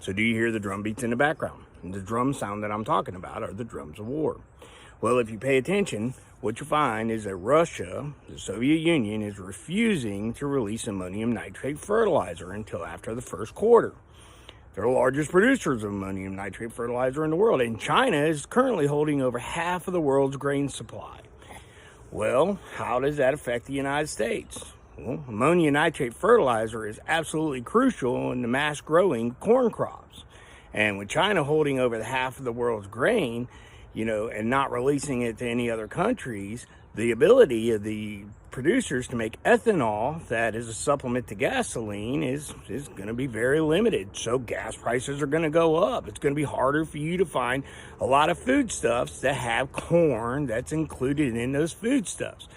So do you hear the drum beats in the background? And the drum sound that I'm talking about are the drums of war. Well, if you pay attention, what you find is that Russia, the Soviet Union, is refusing to release ammonium nitrate fertilizer until after the first quarter. They're the largest producers of ammonium nitrate fertilizer in the world, and China is currently holding over half of the world's grain supply. Well, how does that affect the United States? Well, ammonium nitrate fertilizer is absolutely crucial in the mass growing corn crops. And with China holding over the half of the world's grain, and not releasing it to any other countries, the ability of the producers to make ethanol that is a supplement to gasoline is going to be very limited. So gas prices are going to go up. It's going to be harder for you to find a lot of foodstuffs that have corn that's included in those foodstuffs.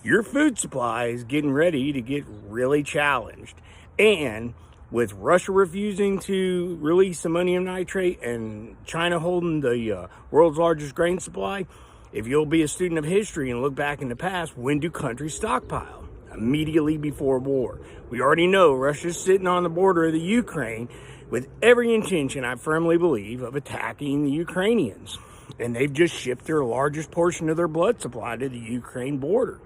Your food supply is getting ready to get really challenged. And with Russia refusing to release ammonium nitrate and China holding the world's largest grain supply, if you'll be a student of history and look back in the past, when do countries stockpile? Immediately before war. We already know Russia's sitting on the border of the Ukraine with every intention, I firmly believe, of attacking the Ukrainians. And they've just shipped their largest portion of their blood supply to the Ukraine border.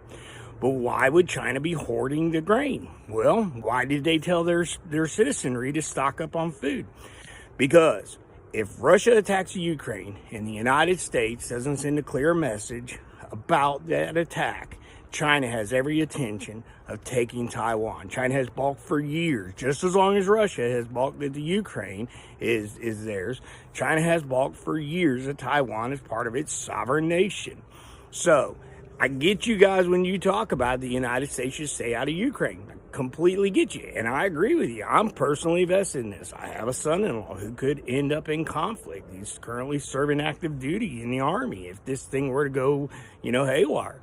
But why would China be hoarding the grain? Well, why did they tell their citizenry to stock up on food? Because if Russia attacks Ukraine and the United States doesn't send a clear message about that attack, China has every intention of taking Taiwan. China has balked for years, just as long as Russia has balked that the Ukraine is theirs. China has balked for years that Taiwan is part of its sovereign nation. So I get you guys when you talk about the United States should stay out of Ukraine. I completely get you, and I agree with you. I'm personally vested in this. I have a son-in-law who could end up in conflict. He's currently serving active duty in the Army if this thing were to go, haywire.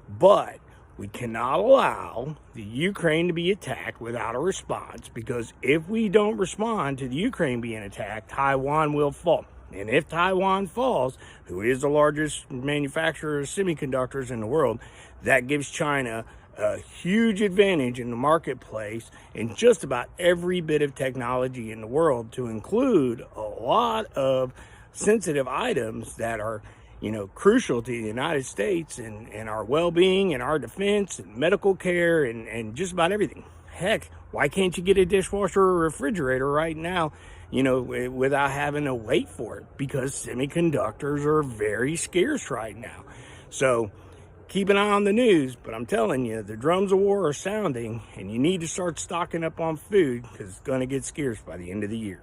But we cannot allow the Ukraine to be attacked without a response, because if we don't respond to the Ukraine being attacked, Taiwan will fall. And if Taiwan falls, who is the largest manufacturer of semiconductors in the world, that gives China a huge advantage in the marketplace in just about every bit of technology in the world, to include a lot of sensitive items that are, crucial to the United States and our well-being and our defense and medical care and just about everything. Heck, why can't you get a dishwasher or a refrigerator right now, without having to wait for it? Because semiconductors are very scarce right now. So keep an eye on the news, but I'm telling you, the drums of war are sounding, and you need to start stocking up on food, because it's going to get scarce by the end of the year.